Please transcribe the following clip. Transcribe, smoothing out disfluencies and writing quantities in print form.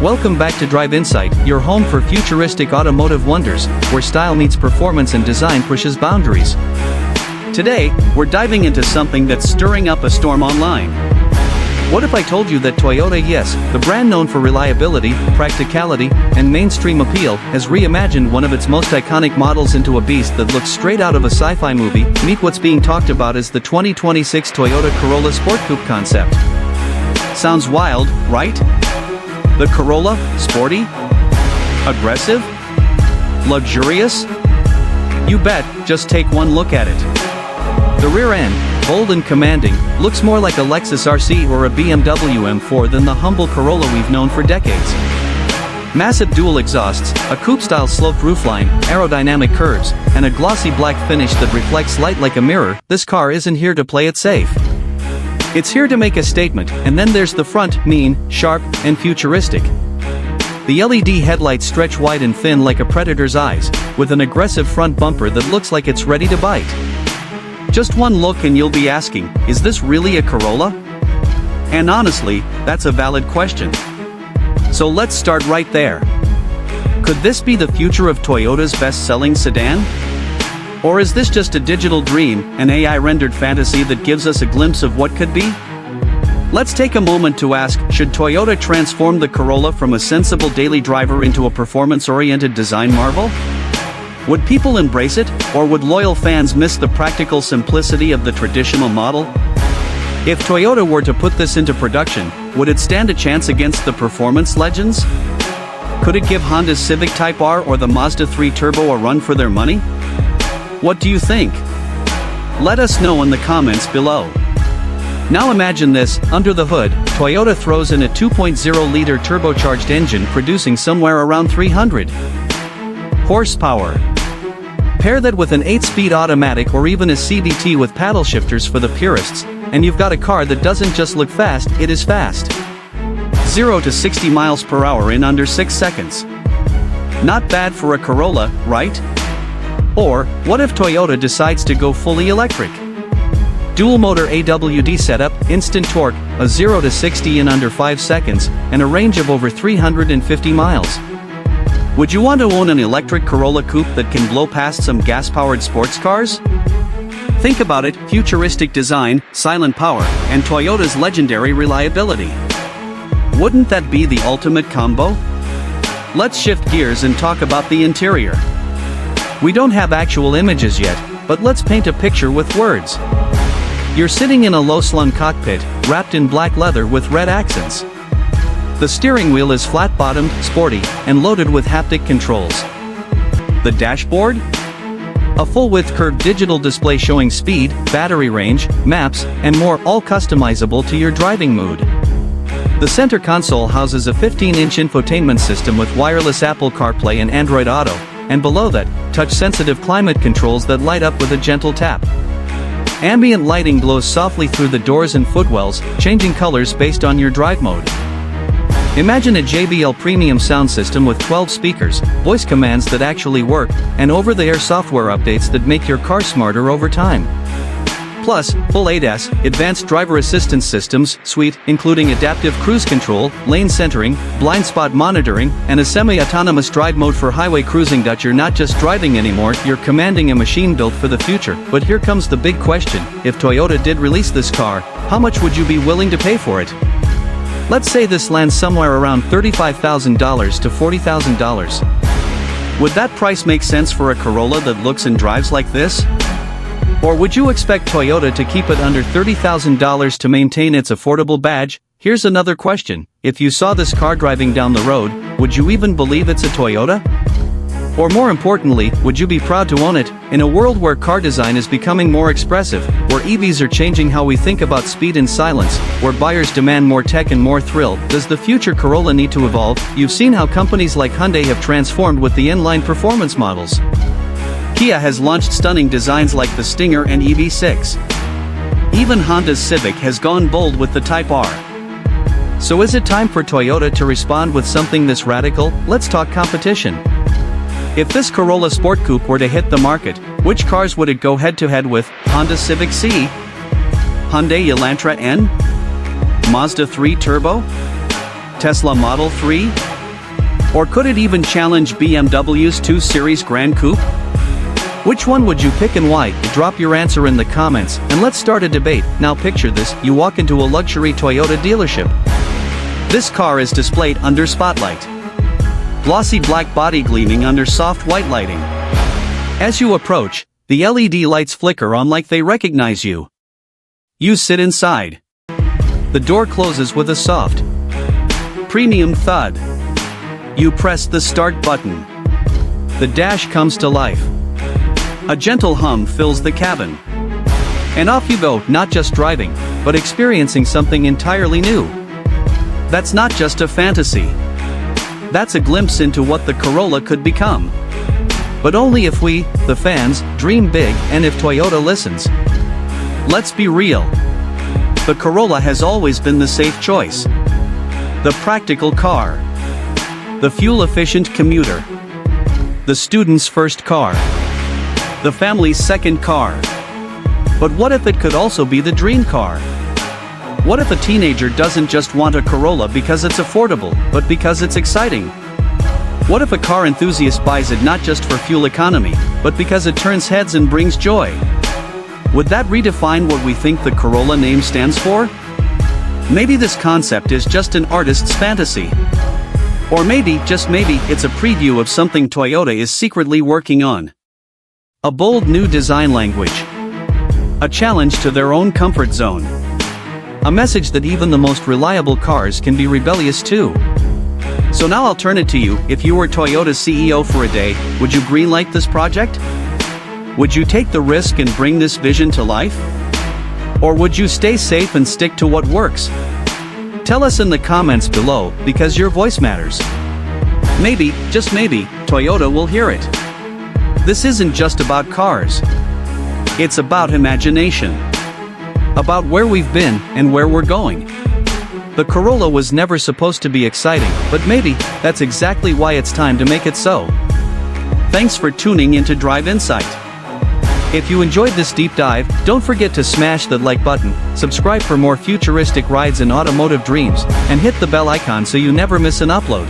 Welcome back to Drive Insight, your home for futuristic automotive wonders, where style meets performance and design pushes boundaries. Today, we're diving into something that's stirring up a storm online. What if I told you that Toyota, yes, the brand known for reliability, practicality, and mainstream appeal, has reimagined one of its most iconic models into a beast that looks straight out of a sci-fi movie? Meet what's being talked about as the 2026 Toyota Corolla Sport Coupe concept. Sounds wild, right? The Corolla, sporty? Aggressive? Luxurious? You bet, just take one look at it. The rear end, bold and commanding, looks more like a Lexus RC or a BMW M4 than the humble Corolla we've known for decades. Massive dual exhausts, a coupe-style sloped roofline, aerodynamic curves, and a glossy black finish that reflects light like a mirror, this car isn't here to play it safe. It's here to make a statement, and then there's the front, mean, sharp, and futuristic. The LED headlights stretch wide and thin like a predator's eyes, with an aggressive front bumper that looks like it's ready to bite. Just one look and you'll be asking, is this really a Corolla? And honestly, that's a valid question. So let's start right there. Could this be the future of Toyota's best-selling sedan? Or is this just a digital dream, an AI-rendered fantasy that gives us a glimpse of what could be? Let's take a moment to ask, should Toyota transform the Corolla from a sensible daily driver into a performance-oriented design marvel? Would people embrace it, or would loyal fans miss the practical simplicity of the traditional model? If Toyota were to put this into production, would it stand a chance against the performance legends? Could it give Honda's Civic Type R or the Mazda 3 Turbo a run for their money? What do you think? Let us know in the comments below. Now imagine this, under the hood, Toyota throws in a 2.0-liter turbocharged engine producing somewhere around 300 horsepower. Pair that with an 8-speed automatic or even a CVT with paddle shifters for the purists, and you've got a car that doesn't just look fast, it is fast. 0 to 60 miles per hour in under 6 seconds. Not bad for a Corolla, right? Or, what if Toyota decides to go fully electric? Dual motor AWD setup, instant torque, a 0 to 60 in under 5 seconds, and a range of over 350 miles. Would you want to own an electric Corolla Coupe that can blow past some gas-powered sports cars? Think about it, futuristic design, silent power, and Toyota's legendary reliability. Wouldn't that be the ultimate combo? Let's shift gears and talk about the interior. We don't have actual images yet, but let's paint a picture with words. You're sitting in a low-slung cockpit, wrapped in black leather with red accents. The steering wheel is flat-bottomed, sporty, and loaded with haptic controls. The dashboard? A full-width curved digital display showing speed, battery range, maps, and more, all customizable to your driving mood. The center console houses a 15-inch infotainment system with wireless Apple CarPlay and Android Auto, and below that, touch-sensitive climate controls that light up with a gentle tap. Ambient lighting glows softly through the doors and footwells, changing colors based on your drive mode. Imagine a JBL premium sound system with 12 speakers, voice commands that actually work, and over-the-air software updates that make your car smarter over time. Plus, full ADAS, advanced driver assistance systems, suite, including adaptive cruise control, lane centering, blind spot monitoring, and a semi-autonomous drive mode for highway cruising. You're not just driving anymore, you're commanding a machine built for the future. But here comes the big question, if Toyota did release this car, how much would you be willing to pay for it? Let's say this lands somewhere around $35,000 to $40,000. Would that price make sense for a Corolla that looks and drives like this? Or would you expect Toyota to keep it under $30,000 to maintain its affordable badge? Here's another question, if you saw this car driving down the road, would you even believe it's a Toyota? Or more importantly, would you be proud to own it? In a world where car design is becoming more expressive, where EVs are changing how we think about speed and silence, where buyers demand more tech and more thrill, does the future Corolla need to evolve? You've seen how companies like Hyundai have transformed with the inline performance models. Kia has launched stunning designs like the Stinger and EV6. Even Honda's Civic has gone bold with the Type R. So is it time for Toyota to respond with something this radical? Let's talk competition. If this Corolla Sport Coupe were to hit the market, which cars would it go head-to-head with? Honda Civic C? Hyundai Elantra N? Mazda 3 Turbo? Tesla Model 3? Or could it even challenge BMW's 2 Series Grand Coupe? Which one would you pick and why? Drop your answer in the comments, and let's start a debate. Now picture this, you walk into a luxury Toyota dealership. This car is displayed under spotlight. Glossy black body gleaming under soft white lighting. As you approach, the LED lights flicker on like they recognize you. You sit inside. The door closes with a soft, premium thud. You press the start button. The dash comes to life. A gentle hum fills the cabin. And off you go, not just driving, but experiencing something entirely new. That's not just a fantasy. That's a glimpse into what the Corolla could become. But only if we, the fans, dream big and if Toyota listens. Let's be real. The Corolla has always been the safe choice. The practical car. The fuel-efficient commuter. The student's first car. The family's second car. But what if it could also be the dream car? What if a teenager doesn't just want a Corolla because it's affordable, but because it's exciting? What if a car enthusiast buys it not just for fuel economy, but because it turns heads and brings joy? Would that redefine what we think the Corolla name stands for? Maybe this concept is just an artist's fantasy. Or maybe, just maybe, it's a preview of something Toyota is secretly working on. A bold new design language. A challenge to their own comfort zone. A message that even the most reliable cars can be rebellious too. So now I'll turn it to you. If you were Toyota's CEO for a day, would you greenlight this project? Would you take the risk and bring this vision to life? Or would you stay safe and stick to what works? Tell us in the comments below, because your voice matters. Maybe, just maybe, Toyota will hear it. This isn't just about cars. It's about imagination. About where we've been and where we're going. The Corolla was never supposed to be exciting, but maybe that's exactly why it's time to make it so. Thanks for tuning into Drive Insight. If you enjoyed this deep dive, don't forget to smash that like button, subscribe for more futuristic rides and automotive dreams, and hit the bell icon so you never miss an upload.